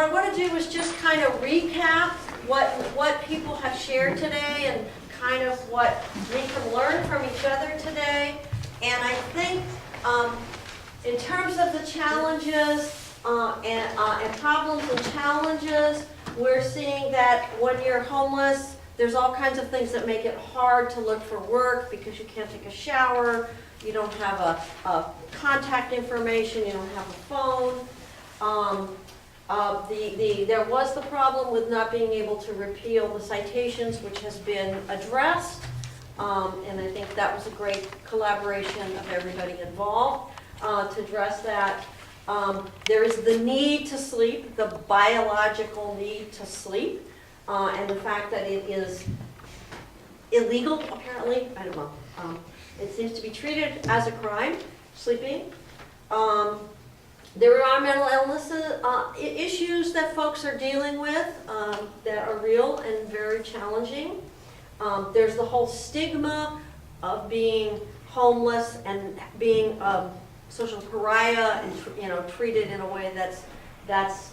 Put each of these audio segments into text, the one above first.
what I want to do is just kind of recap what people have shared today and kind of what we can learn from each other today. And I think in terms of the challenges and problems and challenges, we're seeing that when you're homeless, there's all kinds of things that make it hard to look for work because you can't take a shower, you don't have a contact information, you don't have a phone. There was the problem with not being able to repeal the citations, which has been addressed. And I think that was a great collaboration of everybody involved to address that. There is the need to sleep, the biological need to sleep, and the fact that it is illegal, apparently, I don't know. It seems to be treated as a crime, sleeping. There are mental illness issues that folks are dealing with that are real and very challenging. There's the whole stigma of being homeless and being social pariah and treated in a way that's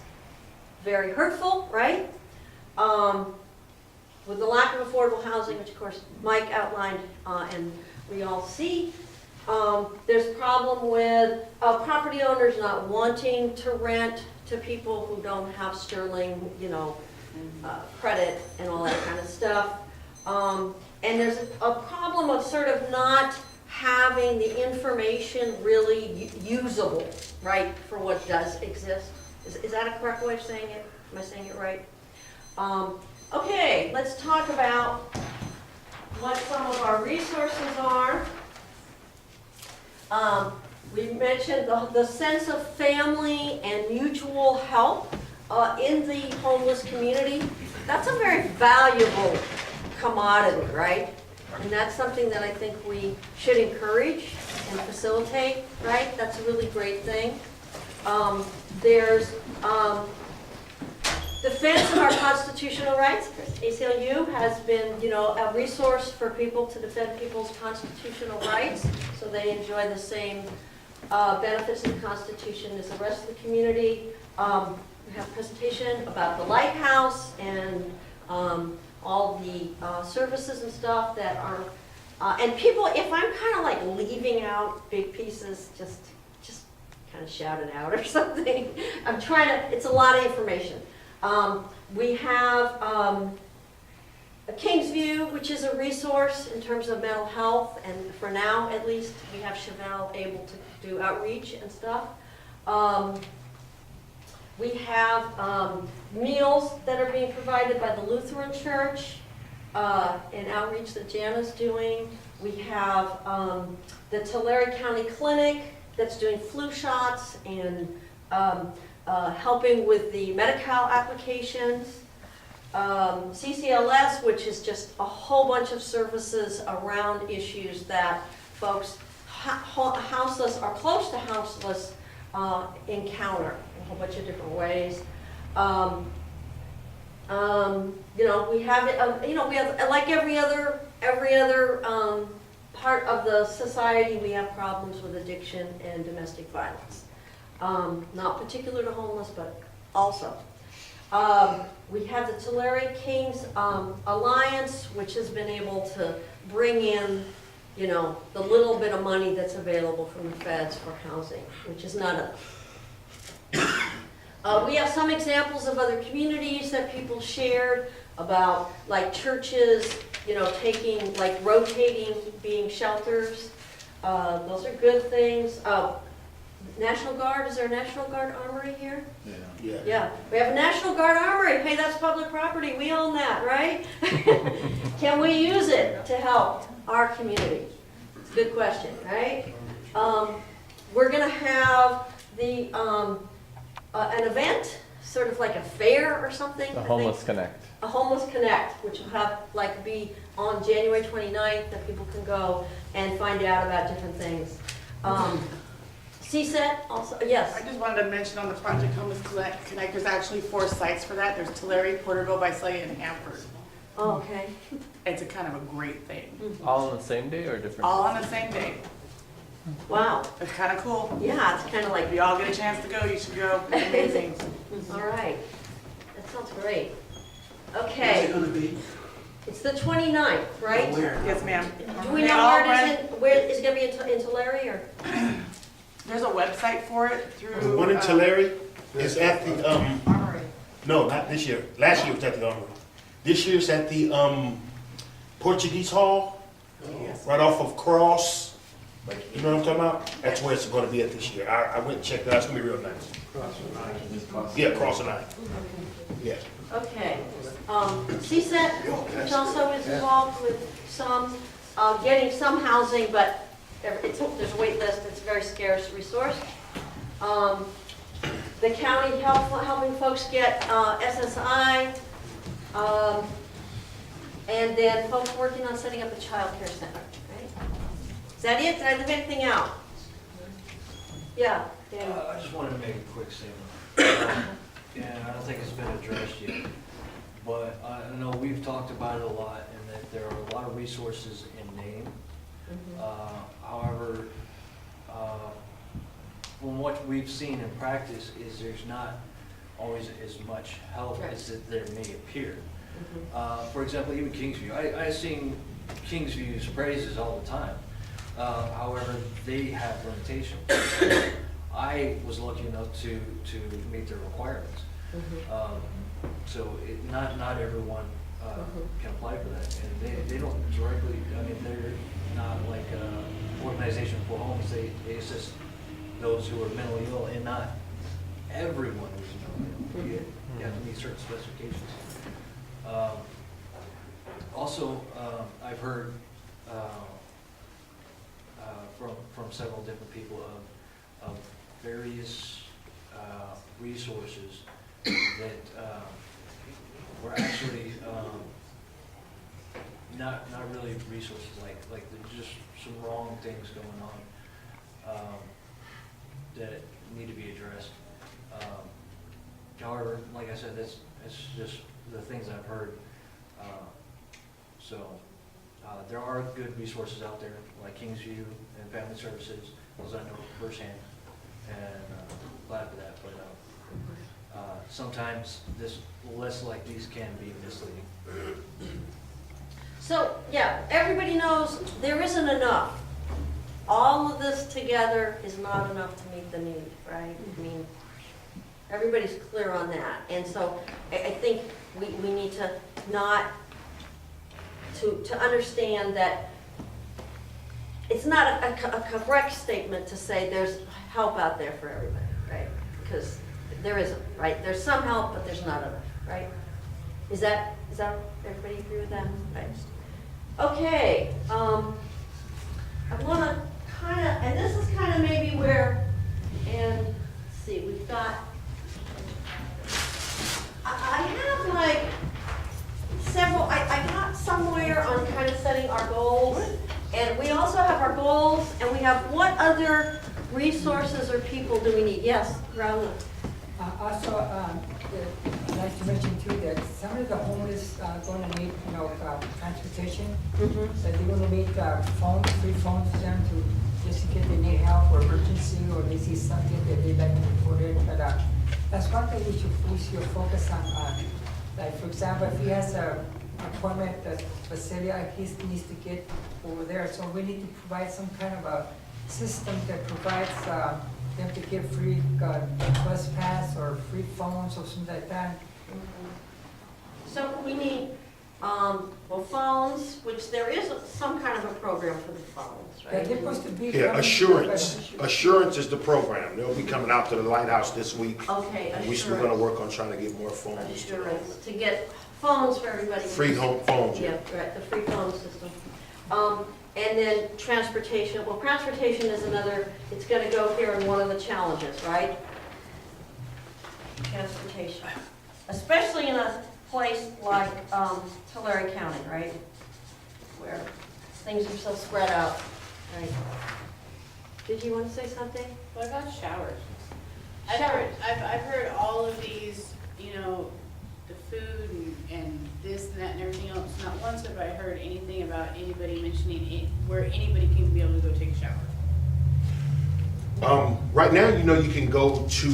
very hurtful, right? With the lack of affordable housing, which of course Mike outlined and we all see. There's a problem with property owners not wanting to rent to people who don't have sterling, credit and all that kind of stuff. And there's a problem of sort of not having the information really usable, right, for what does exist. Is that a correct way of saying it? Am I saying it right? Okay, let's talk about what some of our resources are. We mentioned the sense of family and mutual help in the homeless community. That's a very valuable commodity, right? And that's something that I think we should encourage and facilitate, right? That's a really great thing. There's defense of our constitutional rights. ACLU has been, a resource for people to defend people's constitutional rights, so they enjoy the same benefits of the Constitution as the rest of the community. We have a presentation about the lighthouse and all the services and stuff that are, and people, if I'm kind of like leaving out big pieces, just kind of shout it out or something. I'm trying to, it's a lot of information. We have a Kingsview, which is a resource in terms of mental health, and for now, at least, we have Chevelle able to do outreach and stuff. We have meals that are being provided by the Lutheran Church, and outreach that Jana's doing. We have the Tulare County Clinic that's doing flu shots and helping with the Medi-Cal applications. CCLS, which is just a whole bunch of services around issues that folks houseless or close to houseless encounter in a whole bunch of different ways. We have we have, like every other part of the society, we have problems with addiction and domestic violence. Not particular to homeless, but also. We have the Tulare Kings Alliance, which has been able to bring in, the little bit of money that's available from the feds for housing, which is not enough. We have some examples of other communities that people shared about, like churches, taking, like rotating, being shelters. Those are good things. National Guard, is there a National Guard armory here? Yeah. We have a National Guard armory. Hey, that's public property. We own that, right? Can we use it to help our community? It's a good question, right? We're going to have the an event, sort of like a fair or something. A Homeless Connect. A Homeless Connect, which will have be on January 29th, that people can go and find out about different things. CSET also, yes. I just wanted to mention on the Project Homeless Connect, there's actually 4 sites for that. There's Tulare, Porterville, Visalia, and Hanford. Oh, okay. It's a kind of a great thing. All on the same day or different? All on the same day. Wow. It's kind of cool. Yeah, it's kind of like, If you all get a chance to go, you should go. It's amazing. all right. That's great. Where's it Okay, gonna be? it's the 29th, right? Where? Yes, ma'am. Do we They know all where it run- is where, is it gonna be in Tulare or? There's a website for it through. The one in Tulare is at the, Armory. no, not this year. Last year was at the Armory. This year's at the, Portuguese Hall, Yes. right off of Cross. You know what I'm talking about? That's where it's gonna be at this year. I went and checked it out. It's gonna be real nice. Yeah, Cross and I. Yeah. Okay. CSET, which also is involved with some, getting some housing, but there's a wait list, it's a very scarce resource. The county helping folks get SSI, and then folks working on setting up a child care center, right? Is that it? Did I leave anything out? Yeah, Dan. I just wanted to make a quick statement. And I don't think it's been addressed yet. But I know we've talked about it a lot and that there are a lot of resources in name. However, from what we've seen in practice is there's not always as much help as there may appear. For example, even Kingsview. I've seen Kingsview's praises all the time. However, they have limitations. I was lucky enough to meet their requirements. So not everyone can apply for that. And they don't directly, I mean, they're not like an organization for homes. They assist those who are mentally ill, and not everyone who's mentally ill. You have to meet certain specifications. Also, I've heard from several different people of various resources that were actually not really resources, like there's just some wrong things going on that need to be addressed. However, like I said, that's just the things I've heard. There are good resources out there, like Kingsview and Family Services, those I know firsthand, and glad for that. But sometimes this lists like these can be misleading. So, yeah, everybody knows there isn't enough. All of this together is not enough to meet the need, right? I mean, everybody's clear on that. And so I think we need to not, to understand that it's not a correct statement to say there's help out there for everybody, right? Because there isn't, right? There's some help, but there's not enough, right? Is that everybody agree with that? Right. Okay, I want to kind of, and this is kind of maybe where, and let's see, we've got, I have like several, I got somewhere on kind of setting our goals, and we also have our goals, and we have what other resources or people do we need? Yes, Raul? Also, I'd like to mention too that some of the homeless are going to need, transportation. So they're going to need phones, free phones for them to, just in case they need help or emergency or they see something that they'd like to report it. But that's one thing we should focus on. Like for example, if he has an appointment at Basilia, he needs to get over there. So we need to provide some kind of a system that provides them to get free bus pass or free phones or something like that. So we need, phones, which there is some kind of a program for the phones, They're right? supposed to be. Yeah, Assurance. Assurance is the program. They'll be coming out to the lighthouse this week. Okay, We're gonna work on trying to get more phones. Assurance, to get phones for everybody. Free home phones, Yeah, yeah. right, the free phone system. And then transportation, well, transportation is another, it's gonna go here in one of the challenges, right? Transportation, especially in a place like Tulare County, right? Where things are so spread out, right? Did you want to say something? What about showers? Showers. I've heard all of these, the food and this and that and everything else. Not once have I heard anything about anybody mentioning where anybody can be able to go take a shower. Right now, you can go to,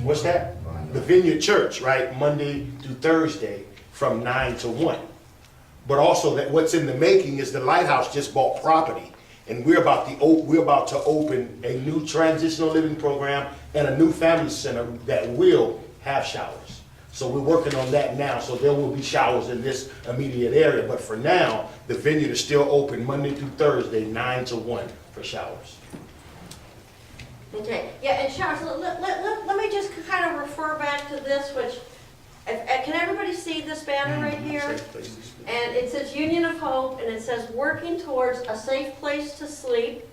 what's that? the Vineyard Church, right, Monday through Thursday from 9 to 1. But also that what's in the making is the Lighthouse just bought property, and we're about to open a new transitional living program and a new family center that will have showers. So we're working on that now, so there will be showers in this immediate area. But for now, the Vineyard is still open Monday through Thursday, 9 to 1 for showers. Okay, yeah, and showers, let me just kind of refer back to this, which, can everybody see this banner right here? Safe places to sleep. And it says Union of Hope, and it says working towards a safe place to sleep,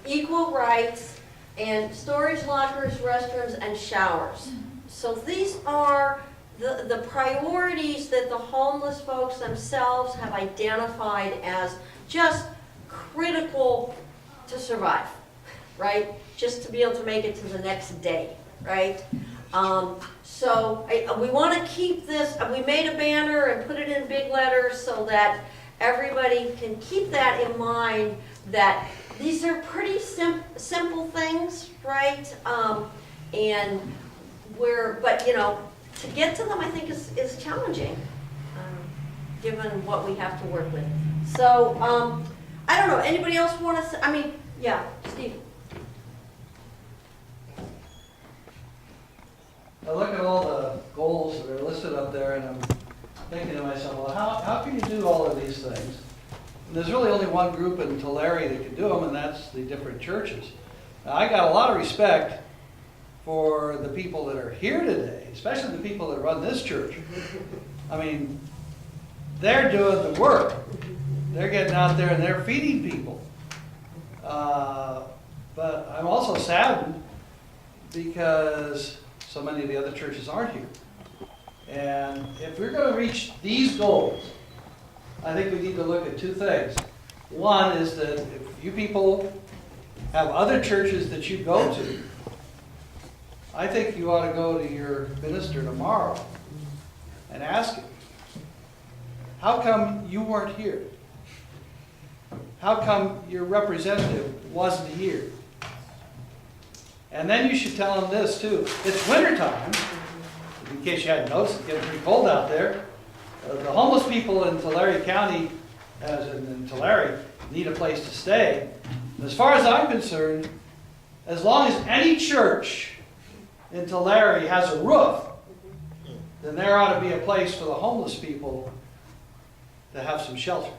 equal rights, and storage lockers, restrooms, and showers. So these are the priorities that the homeless folks themselves have identified as just critical to survive, right? Just to be able to make it to the next day, right? So we want to keep this, we made a banner and put it in big letters so that everybody can keep that in mind, that these are pretty simple things, right? But you know, to get to them I think is challenging, given what we have to work with. So, I don't know, anybody else want to, yeah, Steve. I look at all the goals that are listed up there and I'm thinking to myself, well, how can you do all of these things? And there's really only one group in Tulare that can do them, and that's the different churches. Now, I got a lot of respect for the people that are here today, especially the people that run this church. I mean, they're doing the work. They're getting out there and they're feeding people. But I'm also saddened because so many of the other churches aren't here. And if we're going to reach these goals, I think we need to look at two things. One is that if you people have other churches that you go to, I think you ought to go to your minister tomorrow and ask him, how come you weren't here? How come your representative wasn't here? And then you should tell them this too. It's wintertime. In case you hadn't noticed, it's getting pretty cold out there. The homeless people in Tulare County, as in Tulare, need a place to stay. And as far as I'm concerned, as long as any church in Tulare has a roof, then there ought to be a place for the homeless people to have some shelter.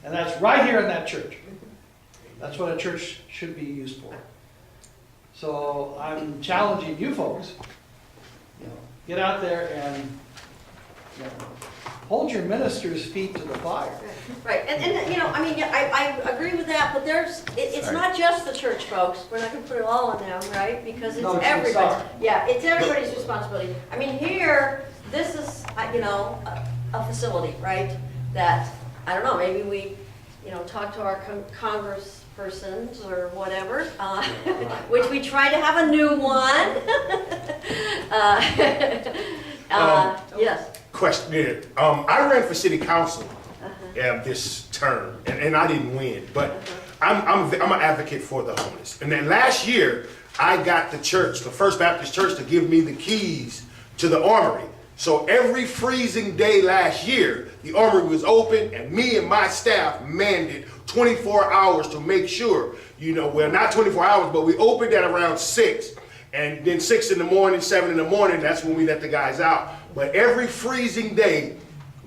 And that's right here in that church. That's what a church should be used for. So I'm challenging you folks, get out there and hold your minister's feet to the fire. Right, and I agree with that, but it's not just the church folks. We're not going to put it all on them, right? Because it's everybody. Yeah, it's everybody's responsibility. I mean, here, this is, a facility, right? That, I don't know, maybe we, talk to our congresspersons or whatever, which we try to have a new one. Yes. Question here. I ran for city council this term, and I didn't win, but I'm an advocate for the homeless. And then last year, I got the church, the First Baptist Church, to give me the keys to the armory. So every freezing day last year, the armory was open, and me and my staff manned it 24 hours to make sure, not 24 hours, but we opened at around 6. And then 6 in the morning, 7 in the morning, that's when we let the guys out. But every freezing day,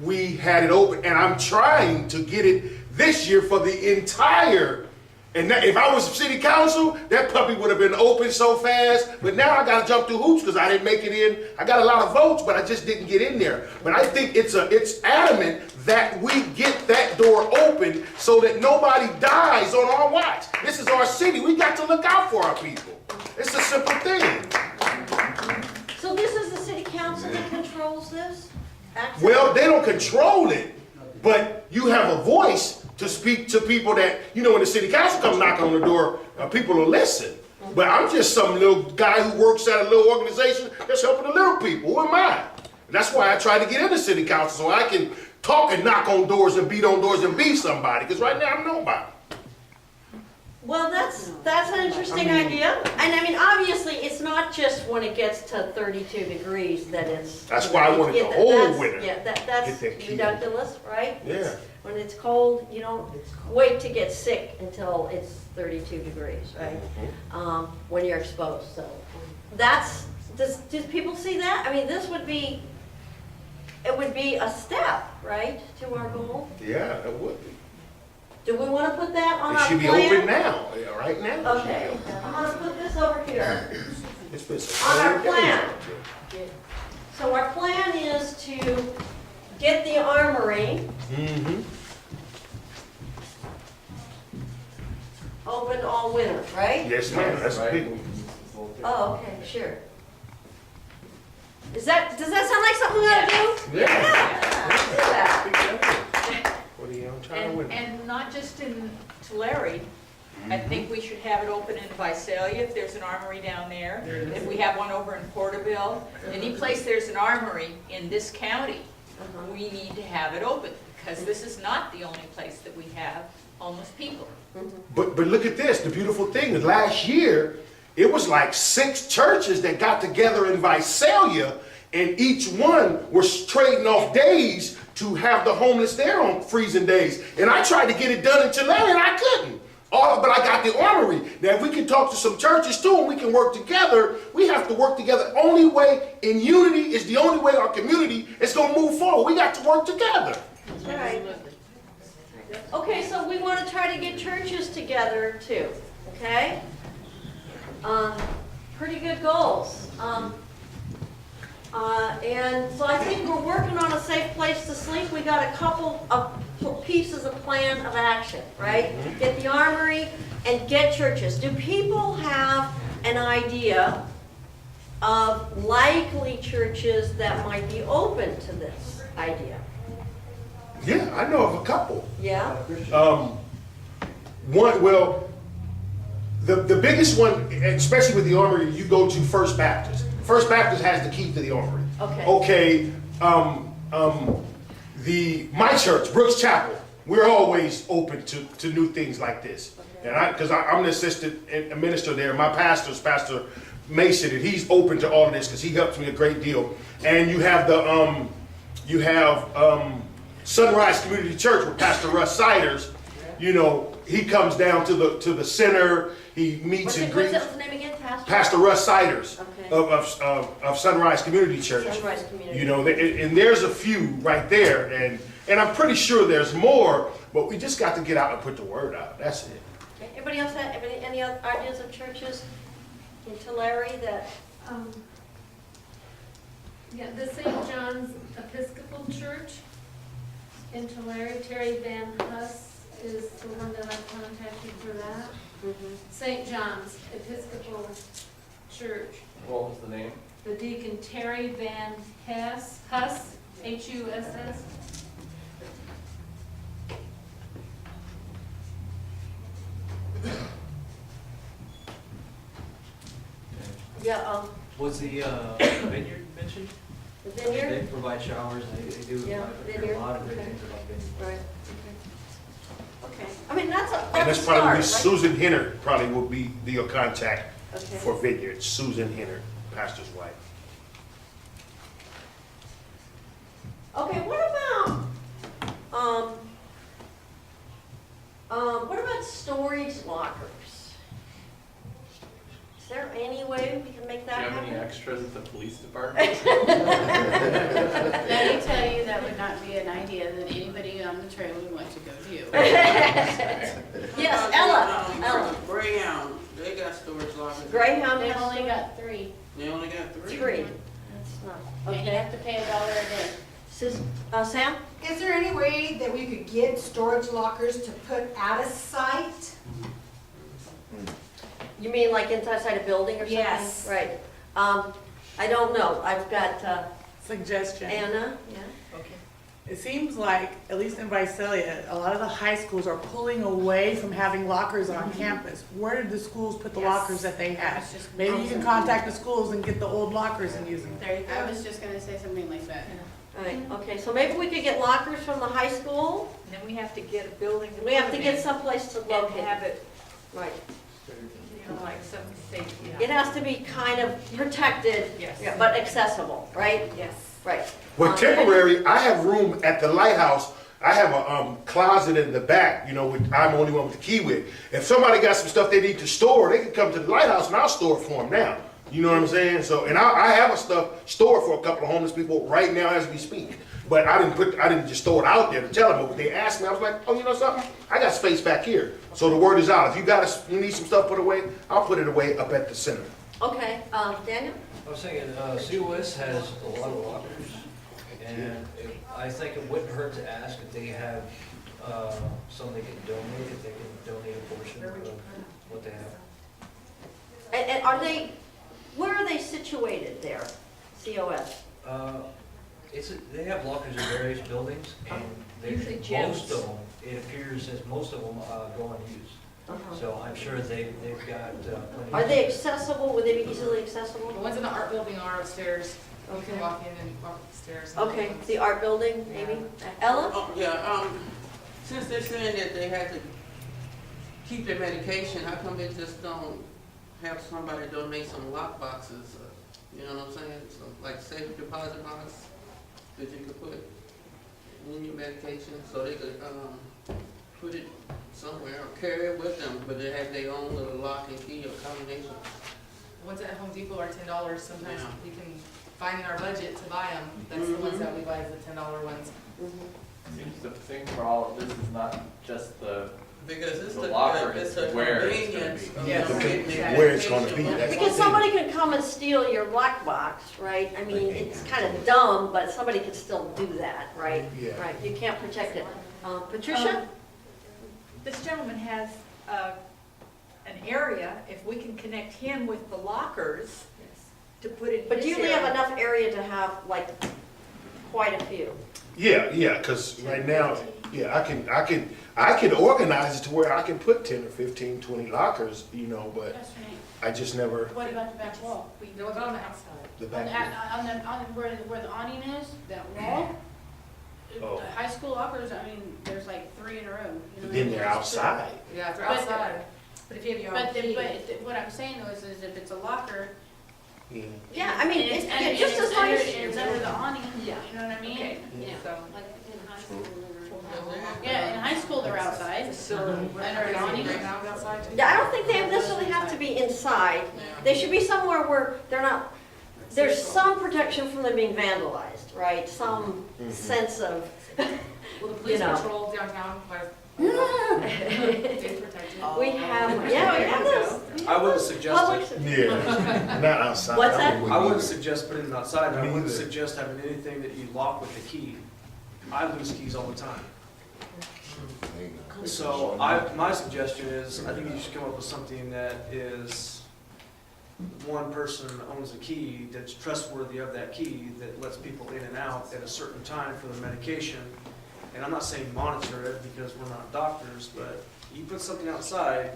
we had it open. And I'm trying to get it this year for the entire, and if I was city council, that puppy would have been open so fast. But now I got to jump through hoops because I didn't make it in. I got a lot of votes, but I just didn't get in there. But I think it's adamant that we get that door open so that nobody dies on our watch. This is our city. We got to look out for our people. It's a simple thing. So this is the city council that controls this? Access? Well, they don't control it, but you have a voice to speak to people that, when the city council comes knocking on the door, people will listen. But I'm just some little guy who works at a little organization that's helping the little people. Who am I? And that's why I try to get into city council so I can talk and knock on doors and beat on doors and be somebody. Because right now I'm nobody. Well, that's an interesting idea. And obviously, it's not just when it gets to 32 degrees that it's. That's you why I know, wanted the it- whole that's- winter. Yeah, Get that's that key. ridiculous, right? Yeah. When it's cold, you don't wait to get sick until it's 32 degrees, right? When you're exposed, so. That's, do people see that? I mean, this would be, it would be a step, right, to our goal? Yeah, it would be. Do we want to put that on It our should be plan? open now, yeah, right now. it should be Okay, open. I'm gonna put this over here. It's been some On our cold days plan. out there. So our plan is to get the armory open all winter, right? Yes, ma'am, that's Right? big. Oh, okay, sure. Does that sound like something we ought to do? Yeah. Let's do that. What are you trying to win? And not just in Tulare, I think we should have it open in Visalia, if there's an armory down there. If we have one over in Porterville, any place there's an armory in this county, we need to have it open, because this is not the only place that we have homeless people. But look at this, the beautiful thing, is last year, it was like 6 churches that got together in Visalia, and each one was trading off days to have the homeless there on freezing days. And I tried to get it done in Tulare, and I couldn't. But I got the armory. Now, if we can talk to some churches too, and we can work together, we have to work together. Only way in unity is the only way our community is going to move forward. We got to work together. That's right. Okay, so we want to try to get churches together too, okay? Pretty good goals. And so I think we're working on a safe place to sleep. We got a couple of pieces of plan of action, right? Get the armory and get churches. Do people have an idea of likely churches that might be open to this idea? Yeah, I know of a couple. Yeah? The biggest one, especially with the armory, you go to First Baptist. First Baptist has the key to the armory. Okay. My church, Brooks Chapel, we're always open to new things like this. Okay. And because I'm the assistant minister there, my pastor's Pastor Mason, and he's open to all of this because he helps me a great deal. And you have Sunrise Community Church with Pastor Russ Siders. You know, he comes down to the center. He meets and greets. What's the name again, Pastor? Pastor Russ Siders Okay. of Sunrise Community Church. Sunrise Community. You know, and there's a few right there, and I'm pretty sure there's more, but we just got to get out and put the word out. That's it. Okay. Anybody else have any other ideas of churches in Tulare that? Yeah, the St. John's Episcopal Church in Tulare, Terry Van Huss is the one that I've contacted for that. St. John's Episcopal Church, What was the name? the deacon Terry Van Huss, H-U-S-S. Yeah, Was the vineyard mentioned? the They vineyard? provide showers, they do Yeah, a vineyard, lot of great okay. things about vineyard. Right, okay. I mean, that's a And that's start, probably right? Susan Henner probably will be your contact Okay. for Vineyard. Susan Henner, pastor's wife. Okay, what about storage lockers? Is there any way we can make Do that you have happen? any extras at the police department? Let me tell you, that would not be an idea that anybody on the trail would want to go do. Yes, Ella. Greyhound, they got storage lockers. Greyhound They've has only got 3, They only got 3. three. That's not, and you okay. have to pay $1 a day. Sam? Is there any way that we could get storage lockers to put out of sight? You mean like inside a building or something? Yes. Right. I don't know. I've got Suggestion. Anna, yeah. It seems like, at least in Visalia, a lot of the high schools are pulling away from having lockers on campus. Where did the schools put the Yes. lockers that they had? Maybe you can contact the schools and get the old lockers and use them. There you go. I was just gonna say something like that. All right, okay, so maybe we could get lockers from the high school? And then we have to get a building. We have to put get them someplace to in locate and have it. it, Right. know, like some safety. It has to be kind of protected, Yes. but accessible, right? Yes. Right. Well, temporary, I have room at the lighthouse. I have a closet in the back, you know, which I'm the only one with the key with. If somebody got some stuff they need to store, they can come to the lighthouse and I'll store it for them now. You know what I'm saying? So, and I have a stuff stored for a couple of homeless people right now as we speak. But I didn't just throw it out there to tell them. But when they asked me, I was like, oh, you know something? I got space back here. So the word is out. If you need some stuff put away, I'll put it away up at the center. Okay, Daniel? I was thinking, COS has a lot of lockers, and I think it wouldn't hurt to ask if they have some they can donate, if they can donate a portion of what they have. And where are they situated there, COS? They have lockers in various buildings, and Usually gyms. most of them, it appears as most of them go unused. Uh-huh. So I'm sure they've got plenty. Are they accessible? Would they be easily accessible? The ones in the art building are upstairs. You Okay. can walk in and walk up the stairs. Okay, the art building, maybe? Ella? Oh, yeah, since they're saying that they had to keep their medication, how come they just don't have somebody donate some lock boxes? You know what I'm saying? So, like safe deposit box that you could put in your medication so they could, put it somewhere or carry it with them, but they have their own little lock and key or combination. The ones at Home Depot are $10. Sometimes Yeah. you can find in our budget to buy them. That's the ones that we buy, is the $10 ones. Seems the thing for all of this is not just the Because it's The the, locker it's is the where it's gonna convenience be. of Yes. getting their Where it's gonna be, medication. that's Because somebody could come and steal your lockbox, right? I mean, it's kind of dumb, but somebody could still do that, right? Yeah. Right, you can't protect it. Patricia? This gentleman has an area, if we can connect him with the lockers to put in his But do you area. have enough area to have like quite a few? Yeah, because right now, yeah, I can organize it to where I can put 10 or 15, 20 lockers, you know, but That's right. I just never, What about the back wall? They're on the outside. the On, back. where the awning is, that wall, Oh. the high school lockers, I mean, there's like 3 in a row. You know But what I then mean? they're outside. Yeah, if they're But- outside. But if you have your own key. But what I'm saying though is if it's a locker. Yeah. Yeah, I mean, and it's and just as under- nice. It's under the awning, you Yeah. know what I mean? Okay. Yeah. So, Like in high school or. Yeah, in high school they're outside, under an awning. Right now, it's outside too. Yeah, I don't think they necessarily have to be inside. They should be somewhere where they're not, there's some protection from them being vandalized, right? Some sense of, Well, the police You know. patrol downtown, we they protect you. have, yeah, we have those. I wouldn't suggest Public- it. Yeah, not outside. What's that? I wouldn't suggest putting it outside, and I Me wouldn't either. suggest having anything that you lock with a key. I lose keys all the time. So my suggestion is, I think you should come up with something that is, one person owns a key that's trustworthy of that key, that lets people in and out at a certain time for the medication. And I'm not saying monitor it because we're not doctors, but you put something outside,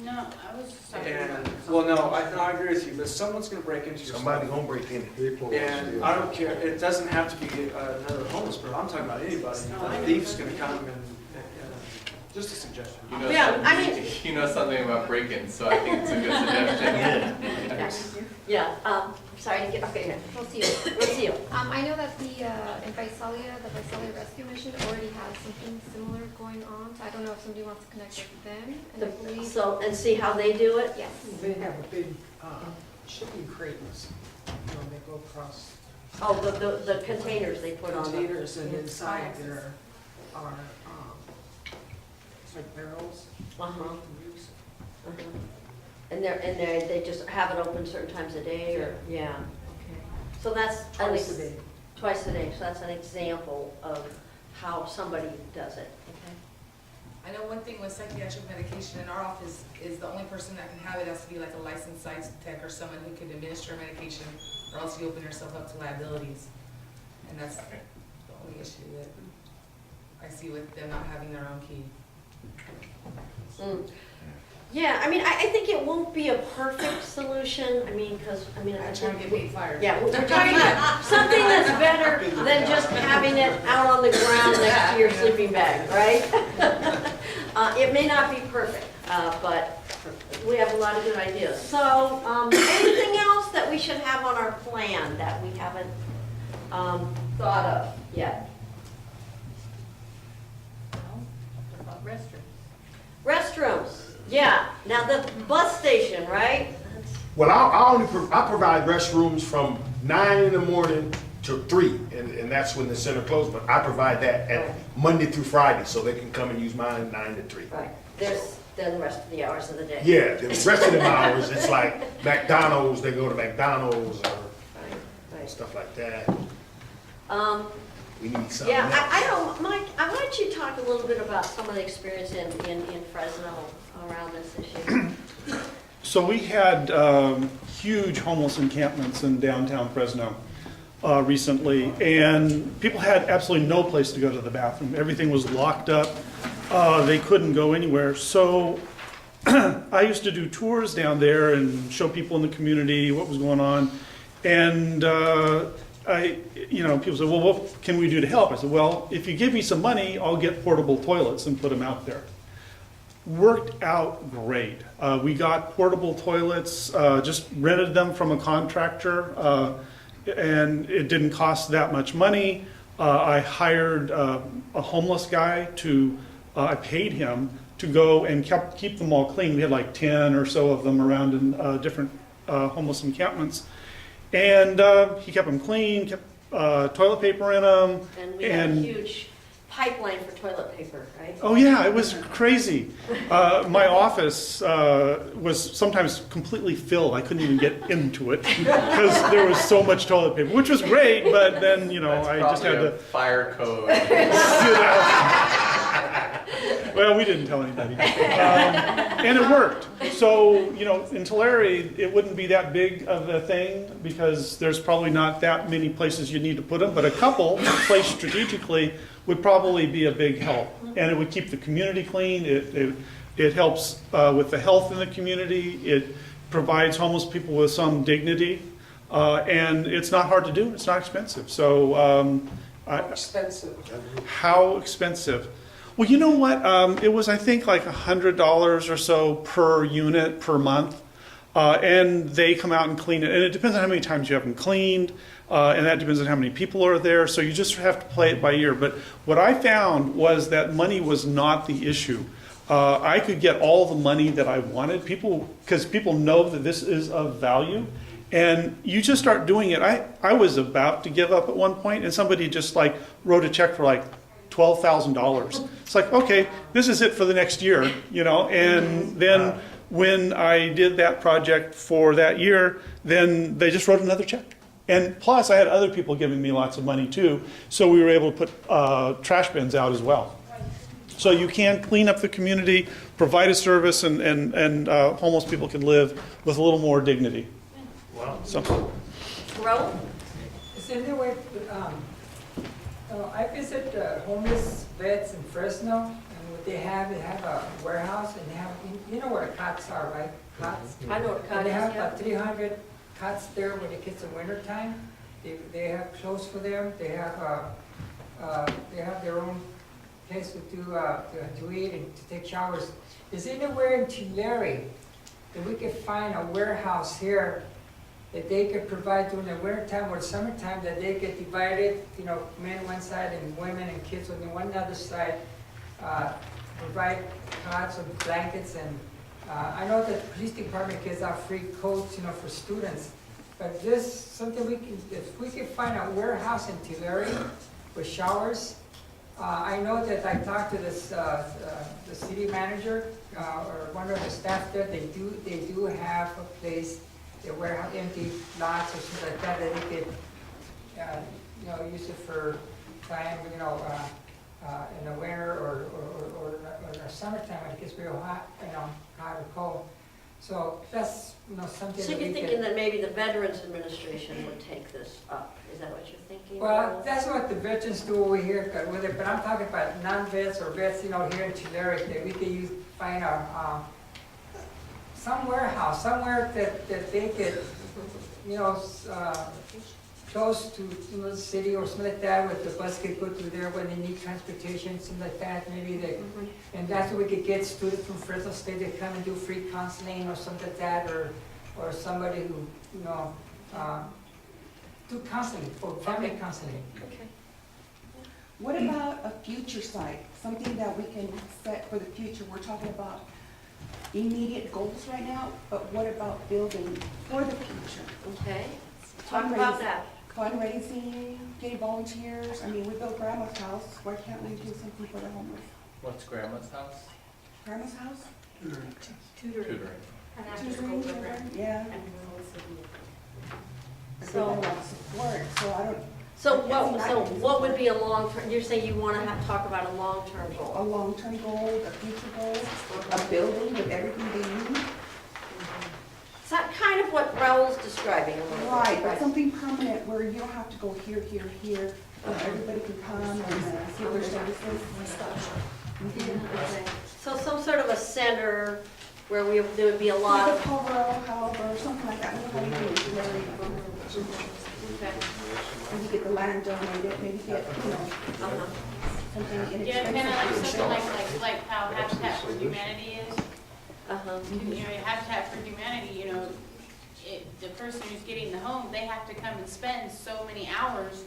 No, I was just talking and, about. well, no, I agree with you, but someone's gonna break into your stuff. Somebody gonna break in. And I don't care, it doesn't have to be another homeless person, I'm talking about anybody. A thief's gonna come and, just a suggestion. You know, Yeah, I something- mean- you know something about break-ins, so I think it's a good suggestion. Yeah, I'm sorry to get, okay, Rocio. I know that in Visalia, the Visalia Rescue Mission already has something similar going on, so I don't know if somebody wants to connect with them, and I believe, So, and see how they do it? yes. They have a big shipping crates, they go across Oh, the containers they put on the. containers, and inside there are, it's like barrels. Uh-huh. you can use. And they just have it open certain times a day, or, yeah, okay. So that's at Twice least. a day. Twice a day, so that's an example of how somebody does it, okay? I know one thing with psychiatric medication in our office is the only person that can have it has to be like a licensed psych tech or someone who can administer medication, or else you open yourself up to liabilities. And that's the only issue that I see with them not having their own key. Yeah, I mean, I think it won't be a perfect solution, I mean, because, I mean, I I'm trying to think. get paid fired. Yeah, we're talking about something that's better than just having it out on the ground next to your sleeping bag, right? It may not be perfect, but we have a lot of good ideas. So, anything else that we should have on our plan that we haven't thought of yet? What about restrooms? Restrooms, yeah. Now the bus station, right? Well, I provide restrooms from 9 in the morning to 3, and that's when the center closes, but I provide that at Monday through Friday, so they can come and use mine 9 to 3. Right. There's then the rest of the hours of the day. Yeah, the rest of the hours, it's like McDonald's, they go to McDonald's or Right. stuff like that. We need something Yeah, else. I don't, Mike, I want you to talk a little bit about some of the experience in Fresno around this issue. So we had huge homeless encampments in downtown Fresno recently, and people had absolutely no place to go to the bathroom. Everything was locked up. They couldn't go anywhere. So I used to do tours down there and show people in the community what was going on. And people say, well, what can we do to help? I said, well, if you give me some money, I'll get portable toilets and put them out there. Worked out great. We got portable toilets, just rented them from a contractor, and it didn't cost that much money. I hired a homeless guy I paid him to go and keep them all clean. We had like 10 or so of them around in different homeless encampments. And he kept them clean, kept toilet paper in them. And we had a huge pipeline for toilet paper, right? Oh yeah, it was crazy. My office was sometimes completely filled. I couldn't even get into it because there was so much toilet paper, which was great, but then, I just had to... fire code. Well, we didn't tell anybody. And it worked. So, in Tulare, it wouldn't be that big of a thing because there's probably not that many places you need to put them, but a couple placed strategically would probably be a big help. And it would keep the community clean. It helps with the health in the community. It provides homeless people with some dignity. And it's not hard to do. It's not expensive. So, How expensive? how expensive? Well, you know what? It was, I think, like $100 or so per unit per month. And they come out and clean it. And it depends on how many times you have them cleaned. And that depends on how many people are there. So you just have to play it by ear. But what I found was that money was not the issue. I could get all the money that I wanted, because people know that this is of value. And you just start doing it. I was about to give up at one point, and somebody just wrote a check for $12,000. It's like, okay, this is it for the next year, and then when I did that project for that year, then they just wrote another check. And plus I had other people giving me lots of money too, so we were able to put trash bins out as well. So you can clean up the community, provide a service, and homeless people can live with a little more dignity. Wow. So. Ro? Is there any way, I visit homeless vets in Fresno, and what they have a warehouse, and they have, you know where the cots are, right? Cots. I know what And cottage they is, have yeah. about 300 cots there when it gets the winter time. They have clothes for them. They have their own place to eat and to take showers. Is there anywhere in Tulare that we could find a warehouse here that they could provide during the winter time or summertime, that they get divided, men one side and women and kids on the one other side, provide cots and blankets, and I know that the police department gives out free coats, for students, but this something if we can find a warehouse in Tulare with showers. I know that I talked to this the city manager or one of the staff there. They do have a place. They warehouse empty lots or something like that they could use it for time, in the winter or in the summertime when it gets real hot, hot or cold. So that's something. So that you're we thinking could, that maybe the Veterans Administration would take this up? Is that what you're thinking? well, that's what the veterans do over here with it, but I'm talking about non-vets or vets, here in Tulare that we could find some warehouse, somewhere that they could, close to, the city or something like that, where the bus could go through there when they need transportation, something like that, maybe they, and that's where we could get students from Fresno State to come and do free counseling or something like that, or somebody who, do counseling, for family counseling. Okay. What about a future site, something that we can set for the future? We're talking about immediate goals right now, but what about building for the future? Okay, talk about that. Fundraising, getting volunteers. I mean, we built Grandma's house. Why can't we do something for the homeless? What's Grandma's house? Grandma's house? Tutoring. An after-school Tutoring program. children? Yeah. So- So, a lot of support, so I don't. So what would be a long-term, you're saying you want to talk about a long-term A goal? long-term goal, a future goal, a building with everything they need. Is that kind of what Raul's describing a little bit? Right, but something permanent where you don't have to go here, here, here, where everybody can come and see their services. Okay. So some sort of a center where there would be a lot Like a of. Colorado Hub or something like that. We don't have anything in Tulare. Okay. Maybe get the land donated, maybe get, Uh-huh. something inexpensive. Yeah, kind of like to something show. like how Habitat for Humanity is. Uh-huh. Habitat for Humanity, the person who's getting the home, they have to come and spend so many hours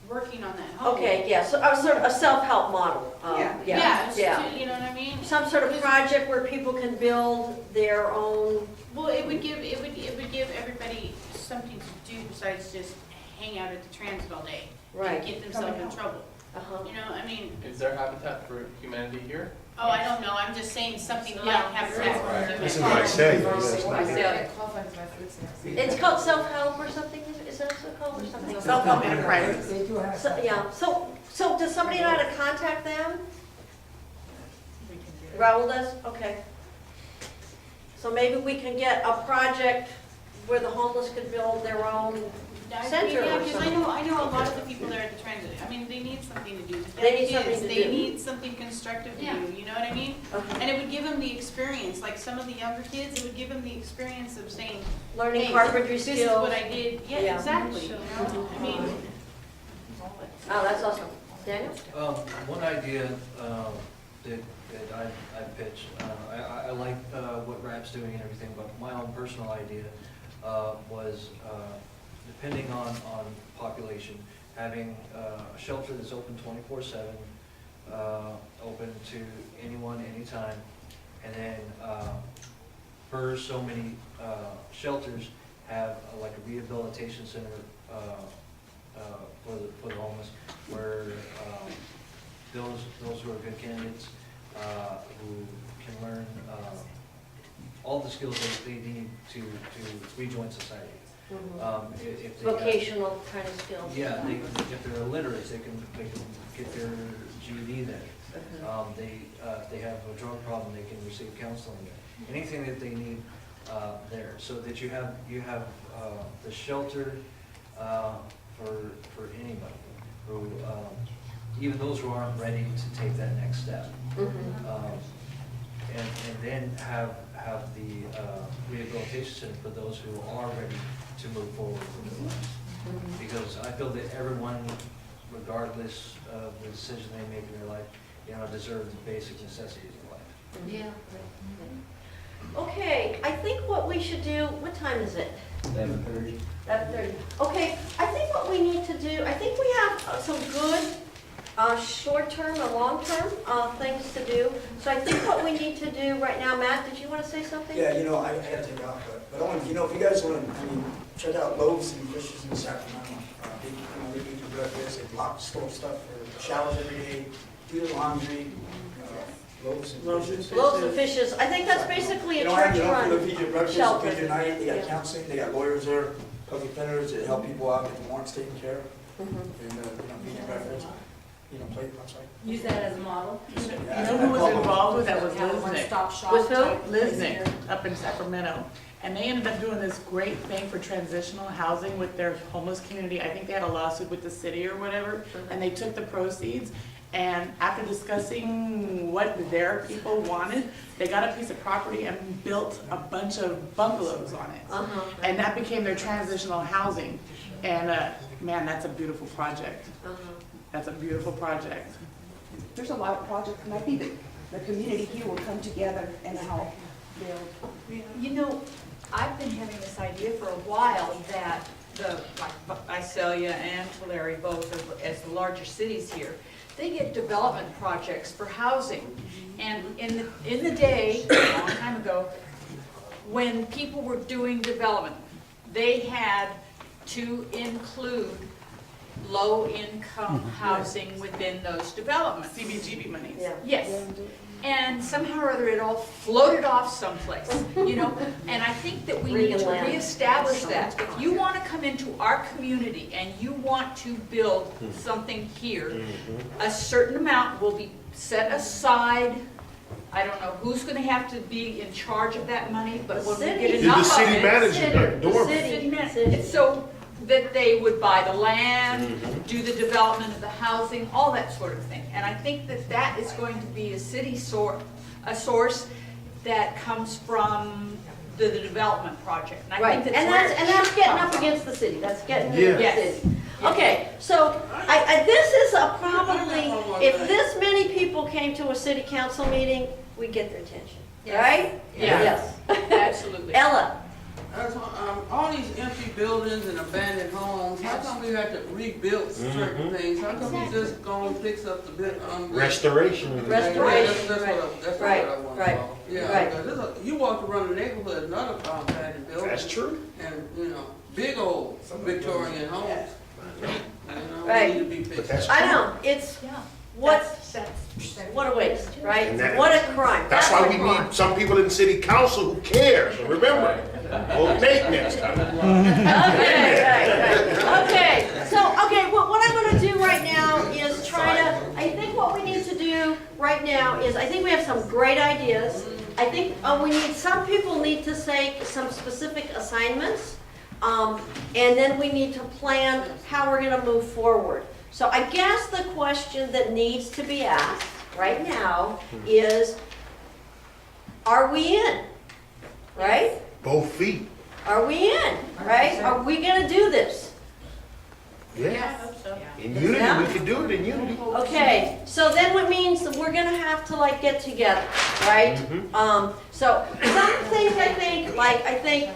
working on that home. Okay, yeah, so sort of a self-help model. Yeah, it's Yeah. you know what I mean? Some sort of project where people can build their own. Well, it would give everybody something to do besides just hang out at the transit all day. Right. And get themselves in trouble. Uh-huh. I mean, Is there Habitat for Humanity here? oh, I don't know, I'm just saying something like Yeah. Habitat for Right. Humanity. This is Visalia, yes. Visalia. It's called self-help or something, is that what it's called, or something? Self-help enterprises. They do have. So, yeah, so does somebody know how to contact them? Raul does, okay. So maybe we can get a project where the homeless could build their own center Yeah, or because something. I know a lot of the people there at the transit, I mean, they need something to do. They need something to They do. need something constructive to Yeah. do, you know what I mean? Okay. And it would give them the experience, like some of the younger kids, it would give them the experience of saying, Learning hey, carpentry this is skills. what I did, yeah, Yeah. exactly, you know? I mean, Oh, that's awesome. Daniel? One idea that I pitched, I like what RAP's doing and everything, but my own personal idea was, depending on population, having a shelter that's open 24/7, open to anyone, anytime, and then per so many shelters have like a rehabilitation center for the homeless, where those who are good candidates, who can learn all the skills that they need to rejoin society. If they have- Vocational kind of skills. Yeah, if they're illiterate, they can get their GED there. If they have a drug problem, they can receive counseling there. Anything that they need there, so that you have the shelter for anybody who, even those who aren't ready to take that next step. And then have the rehabilitation center for those who are ready to move forward with their lives. Because I feel that everyone, regardless of the decision they make in their life, deserve the basic necessities of life. Yeah. Okay, I think what we should do, what time is it? 11:30. 11:30. Okay, I think what we need to do, I think we have some good short-term and long-term things to do. So I think what we need to do right now, Matt, did you want to say something? Yeah, I had to take off, but I want, if you guys want to, check out Loaves and Fishes in Sacramento. They do breakfast, they lock store stuff for showers every day, do the laundry, Loaves and Fishes. Loaves and Fishes, I think that's basically a They church-run feed you breakfast, they shelter. feed you night, they got Yeah. counseling, they got lawyers there, public defenders that help people out, get the warrants taken care of, Mhm. and, feed you breakfast. play, I'm sorry. Use that as a model. You know who was involved with that was Have a Lisnick. one-stop shop With who? type Lisnick here. up in Sacramento. And they ended up doing this great thing for transitional housing with their homeless community. I think they had a lawsuit with the city or whatever, and they took the proceeds. And after discussing what their people wanted, they got a piece of property and built a bunch of bungalows on it. Uh-huh. And that became their transitional housing. And man, that's a beautiful project. Uh-huh. That's a beautiful project. There's a lot of projects, and I think that the community here will come together and help build. You know, I've been having this idea for a while that like Visalia and Tulare both as the larger cities here, they get development projects for housing. And in the day, a long time ago, when people were doing development, they had to include low-income housing within those developments. CBGB monies. Yeah. Yes. And somehow or other it all floated off someplace, you know? And I think that we need to Reland. reestablish that. If you want to come into our community and you want to build something here, a certain amount will be set aside. I don't know who's going to have to be in charge of that money, but when we get city. enough of it. The city manager, The Norman. city. It's so that they would buy the land, do the development of the housing, all that sort of thing. And I think that that is going to be a city a source that comes from the development project. And I Right, think and that's where it that's should getting come up from. against the city, that's getting Yeah. against the city. Okay, so this is probably, if this many people came to a city council meeting, we'd get their attention, right? Yeah. Yes. Absolutely. Ella, All these empty buildings and abandoned homes, how come we have to rebuild certain things? How come we just go and fix up the bit? Restoration. Restoration, That's right. what Right, I want to right, call. Yeah, right. because you walk around the neighborhood, another abandoned building. That's true. And, big old Victorian homes. Right. Need to be But fixed. that's I true. know, it's, what a waste, right? And that- What a crime. That's why a we crime. need some people in city council who care, so remember. Vote Nate next time. Okay, so, what I'm gonna do right now is I think what we need to do right now is, I think we have some great ideas. I think some people need to say some specific assignments, and then we need to plan how we're gonna move forward. So I guess the question that needs to be asked right now is, are we in? Right? Both feet. Are we in? Right? Are we gonna do this? Yeah. I hope so. In unity, Yeah. we can do it in unity. Okay, so then what means that we're gonna have to get together, right? So some things I think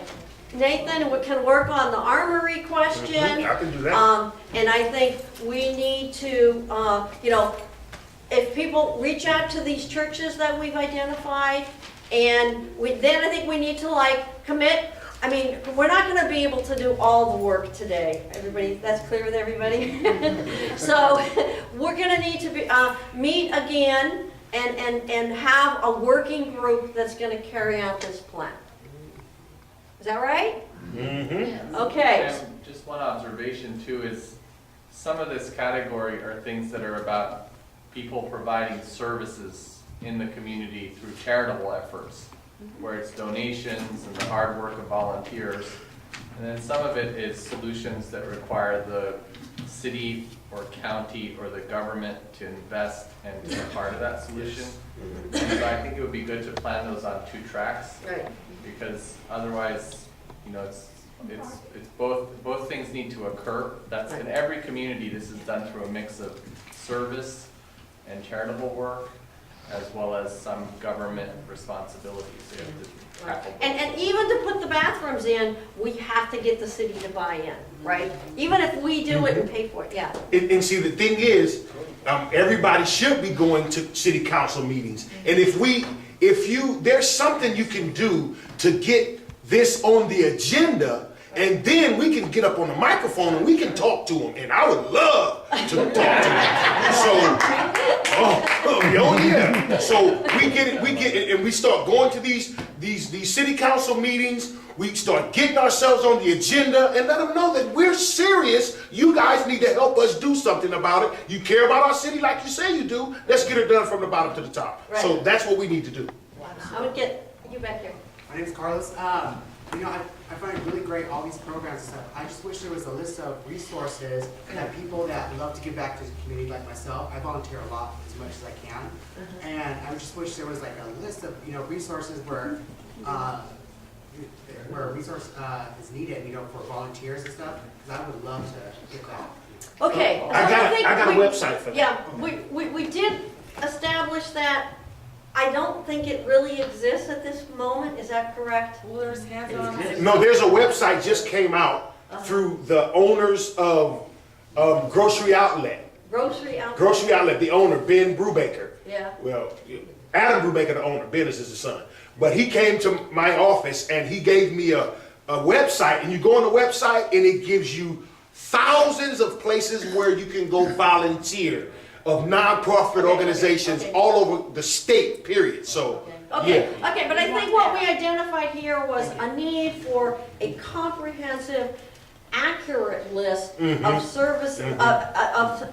Nathan can work on the armory question. I can do that. And I think we need to, if people reach out to these churches that we've identified, and then I think we need to commit. I mean, we're not gonna be able to do all the work today. Everybody, that's clear with everybody? So, we're gonna need to meet again and have a working group that's gonna carry out this plan. Is that right? Mm-hmm. Okay. And just one observation too is some of this category are things that are about people providing services in the community through charitable efforts, where it's donations and the hard work of volunteers. And then some of it is solutions that require the city or county or the government to invest and be a part of that solution. And so I think it would be good to plan those on two tracks. Right. Because otherwise, it's both things need to occur. That's in every community. This is done through a mix of service and charitable work, as well as some government responsibilities. So you have to tackle both. And even to put the bathrooms in, we have to get the city to buy in, right? Even if we do it and pay for it, yeah. And see, the thing is, everybody should be going to city council meetings. And there's something you can do to get this on the agenda, and then we can get up on the microphone and we can talk to them. And I would love to talk to them. So we get it, and we start going to these city council meetings. We start getting ourselves on the agenda and let them know that we're we're serious, you guys need to help us do something about it. You care about our city like you say you do, let's get it done from the bottom to the top. So Right. that's what we need to do. I would get you back here. My name is Carlos. You know, I find it really great, all these programs and stuff. I just wish there was a list of resources that people that love to give back to the community like myself. I volunteer a lot as much as I can. And I just wish there was like a list of, you know, resources where a resource is needed, you know, for volunteers and stuff. Because I would love to get that. Okay. so I think got a we- website for that. Yeah, we did establish that. I don't think it really exists at this moment, is that correct? Coolers, hands-on. No, there's a website just came out through the owners of Grocery Outlet. Grocery outlet? Grocery Outlet, the owner, Ben Brubaker. Yeah. Well, Adam Brubaker, the owner, Ben is his son. But he came to my office and he gave me a website, and you go on the website and it gives you thousands of places where you can go volunteer, of nonprofit organizations all over the state, period. So, Okay, yeah. okay, but I think what we identified here was a need for a comprehensive, accurate list of services, of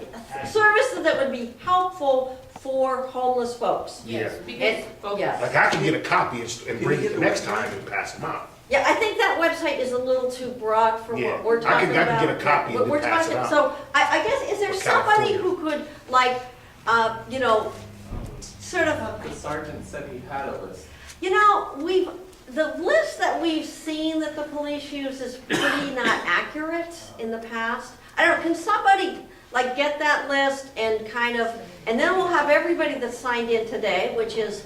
services that would be helpful for homeless folks. Yes, because yes. Like I can get a copy and bring it the next time and pass them out. Yeah, I think that website is a little too broad for Yeah, what we're I talking can about. get a copy and But then we're pass it talking- out. So I guess, is there For somebody California. who could, like, you know, sort of, The sergeant said he had a list. you know, the list that we've seen that the police use is pretty not accurate in the past. I don't know, can somebody, like, get that list and kind of, and then we'll have everybody that signed in today, which is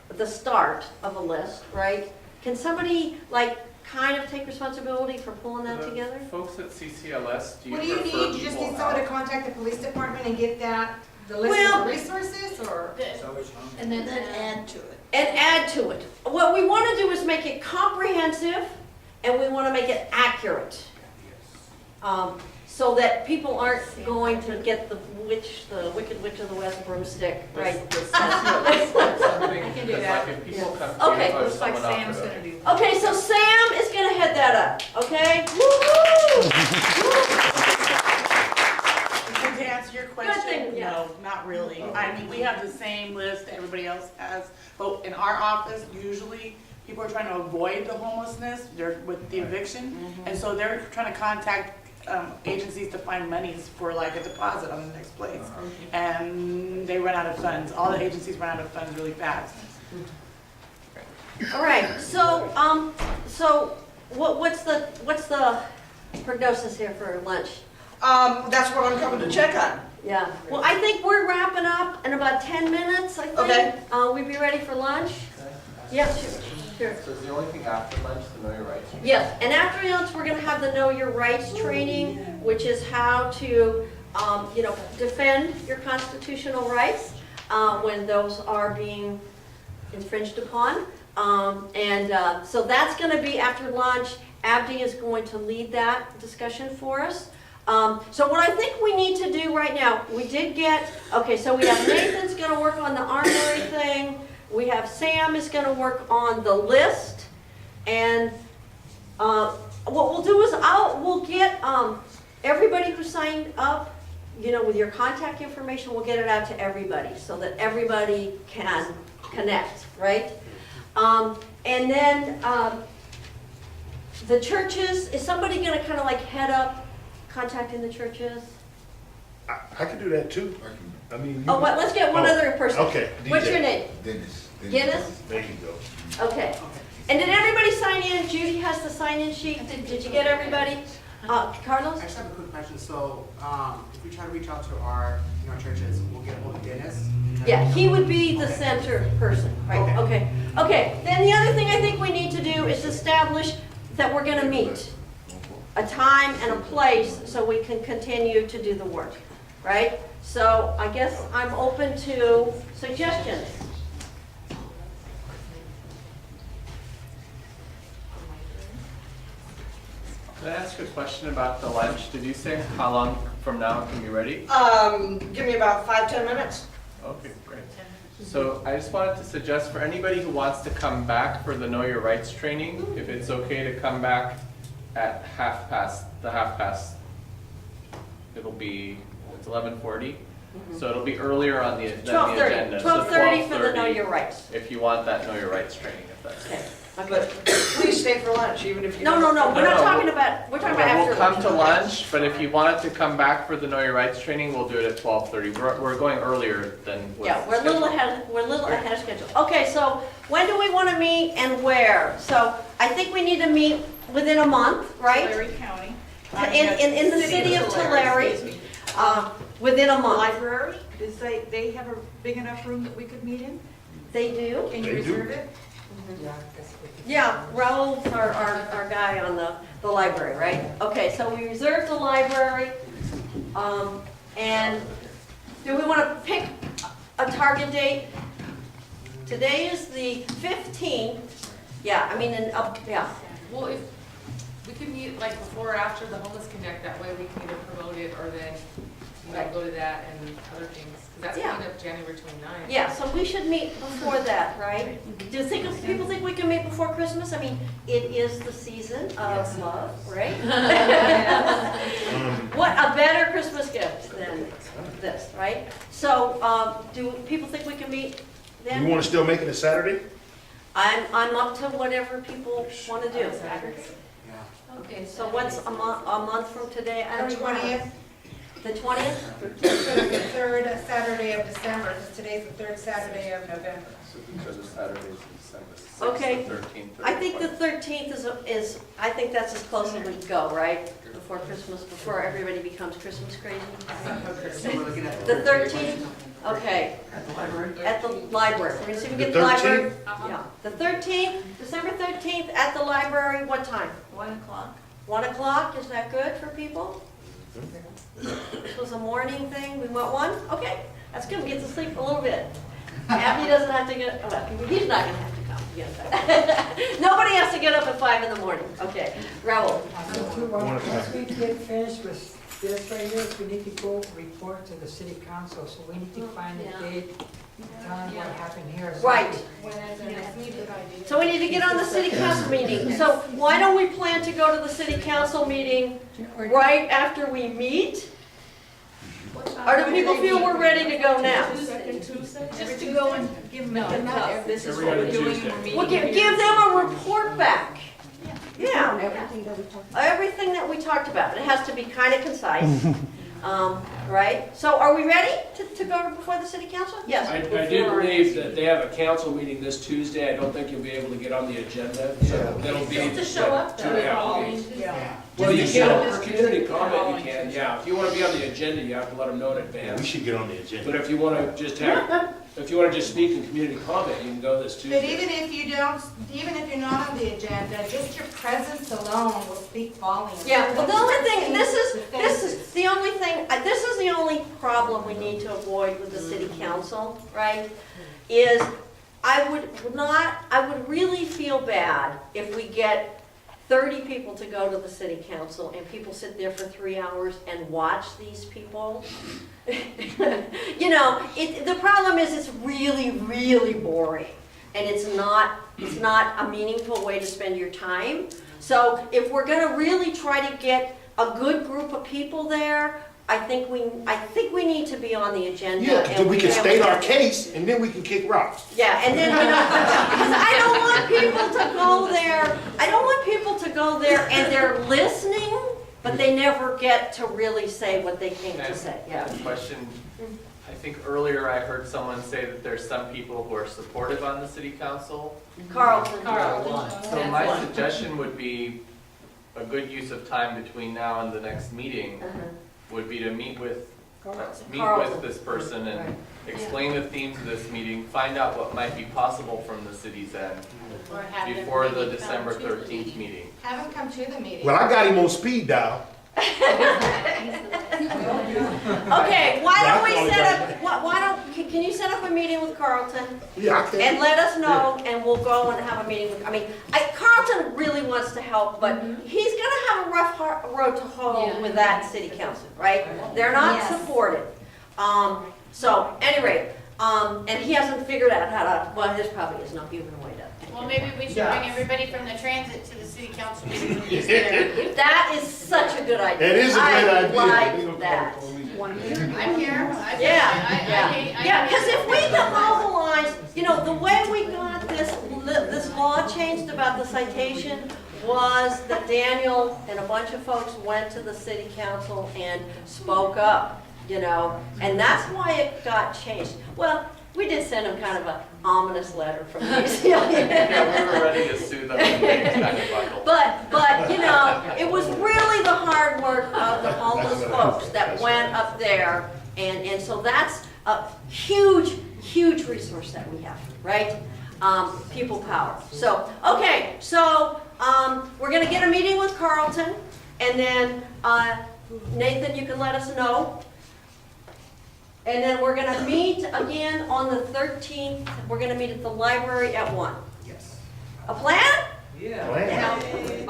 the start of a list, right? Can somebody, like, kind of take responsibility for pulling that together? Folks at CCLS, do you What do you prefer need? You just people need someone to out? contact the police department and get that, the list Well- of the resources, or? And then add to it. And add to it. What we want to do is make it comprehensive, and we want to make it accurate. So that people aren't going to get the wicked witch of the West broomstick, right? I can do that. Like if people come to Okay. you, or Looks like someone Sam's offered gonna do. Okay, so Sam is gonna head that up, okay? Woo-hoo! And to answer your question, thing, yeah. no, not really. I mean, we have the same list everybody else has, but in our office, usually, people are trying to avoid the homelessness, they're with the eviction, and so they're trying to contact agencies to find monies for like a deposit on the next place. And they run out of funds. All the agencies run out of funds really fast. All right, so, what's the prognosis here for lunch? That's what I'm coming to check on. Yeah, well, I think we're wrapping up in about 10 minutes, I think. Okay. We'd be ready for lunch? Yeah, sure. So is the only thing after lunch the Know Your Rights? Yes, and after lunch, we're gonna have the Know Your Rights training, which is how to, you know, defend your constitutional rights when those are being infringed upon. So that's gonna be after lunch. Abdi is going to lead that discussion for us. So what I think we need to do right now, we did get, okay, so we have Nathan's gonna work on the armory thing. We have Sam is gonna work on the list. And what we'll do is we'll get everybody who signed up, you know, with your contact information, we'll get it out to everybody so that everybody can connect, right? And then the churches, is somebody gonna kind of like head up contacting the churches? I can do that too. I mean. Oh, well, let's get one other person. Okay. What's DJ. your name? Dennis. Guinness? There you go. Okay. And did everybody sign in? Judy has the sign-in sheet. Did you get everybody? Carlos? I just have a quick question. So, if we try to reach out to our, churches, we'll get hold of Dennis? Yeah, he would be the center person, right? Okay. Okay, then the other thing I think we need to do is establish that we're gonna meet. A time and a place so we can continue to do the work, right? So I guess I'm open to suggestions. Can I ask a question about the lunch? Did you say how long from now it can be ready? Give me about 5-10 minutes. Okay, great. So I just wanted to suggest for anybody who wants to come back for the Know Your Rights training, if it's okay to come back at the half past, it'll be, it's 11:40. So it'll be earlier on than the 12:30. agenda. So 12:30 for the Know 12:30 Your Rights. If you want that Know Your Rights training, if that's. Okay. But please stay for lunch, even if you No, don't. no, no, we're not No, talking about, we're talking about after We'll come lunch. to lunch, but if you wanted to come back for the Know Your Rights training, we'll do it at 12:30. We're going earlier than what's Yeah, we're a little scheduled. ahead of schedule. Okay, so when do we want to meet and where? So I think we need to meet within a month, right? Tulare County. In the city of Tulare, excuse me. within a month. Library, does they have a big enough room that we could meet in? They do? Can you They do. reserve it? Yeah, Raul's our guy on the library, right? Okay, so we reserved the library. And do we want to pick a target date? Today is the 15th. Yeah, I mean, yeah. Well, if, we could meet like before or after the Homeless Connect, that way we can either promote it or then, you know, Right. go to that and other things. Because that's Yeah. coming up January 29th. Yeah, so we should meet before that, right? Do you think, people think we can meet before Christmas? I mean, it is the season of love, right? What a better Christmas gift than this, right? So, do people think we can meet then? You want to still make it a Saturday? I'm up to whatever people want to do. Okay, so what's a month from today? I don't even know. 20th. The 20th? The third Saturday of December, because today's the third Saturday of November. So because of Saturdays in December. 6th, Okay. 13th, I think the 13th is, I think that's as close as we go, right? Before Christmas, before everybody becomes Christmas crazy. The 13th? Okay. At the library? At the library. We're gonna see if we The get the library. 13th? Yeah. The 13th, December 13th at the library, what time? 1 o'clock. 1 o'clock, is that good for people? This was a morning thing, we want 1? Okay, that's good, we get to sleep a little bit. Abby doesn't have to get, well, he's not gonna have to come. Yes. Nobody has to get up at 5 in the morning. Okay, Raul. Once we get finished with this right here, we need to go report to the city council, so we need to find a date, tell them what happened here. Right. Good So we need to get on the city council meeting. So why don't we plan to go to the city council meeting right after we meet? Or do people feel we're ready to go now? Just to go and give them a heads up, this is what we're doing, and we're meeting. We'll give them a report back. Yeah, Everything that we talked about. everything that we talked about. It has to be kind of concise, right? So are we ready to go before the city council? Yes. I do believe that they have a council meeting this Tuesday. I don't think you'll be able to get on the agenda. So that'll be. Just to show up, though. 2.5 days. Yeah. Well, you Just to show can, up. for community comment, you can, yeah. If you want to be on the agenda, you have to let them know in advance. We should get on the agenda. But if you want to just have, if you want to just speak in community comment, you can go this But Tuesday. even if you don't, even if you're not on the agenda, just your presence alone will speak volumes. Yeah, well, the only thing, this is the only thing, this is the only problem we need to avoid with the city council, right? Is I would really feel bad if we get 30 people to go to the city council and people sit there for 3 hours and watch these people. You know, the problem is it's really, really boring. And it's not a meaningful way to spend your time. So if we're gonna really try to get a good group of people there, I think we need to be on the agenda. Yeah, and we can be able state to- our case and then we can kick rocks. Yeah, and then, you know, because I don't want people to go there, I don't want people to go there and they're listening, but they never get to really say what they came to say, I yeah. have a question. I think earlier I heard someone say that there's some people who are supportive on the city council. Carlton. So my suggestion would be a good use of time between now and the next meeting would be to meet with this person and explain the themes of this meeting, find out what might be possible from the city's end Or have them before the maybe come December to the 13th meeting. meeting. Have them come to the meeting. Well, I got him on speed dial. Okay, why don't we set up, can you set up a meeting with Carlton? Yeah, I can. And let us know, and we'll go and have a meeting with, Carlton really wants to help, but he's gonna have a rough road to hoe with that city council, right? They're not supportive. So, anyway, And he hasn't figured out how to, well, his probably is not even a way to. Well, maybe we should Yeah. bring everybody from the transit to the city council meeting when he's there. That is such a good idea. It is a great idea. I We like gonna that. call the police. I'm here. Yeah, because if we can mobilize, you know, the way we got this law changed about the citation was that Daniel and a bunch of folks went to the city council and spoke up, you know, and that's why it got changed. Well, we did send him kind of an ominous letter from the Yeah, we were ready to sue them and things kind of buckled. But, you know, it was really the hard work of the homeless folks that went up there, and so that's a huge, huge resource that we have, right? People power. So, okay, so, we're gonna get a meeting with Carlton, and then, Nathan, you can let us know. And then we're gonna meet again on the 13th, we're gonna meet at the library at 1. Yes. A plan? Yeah. Plan.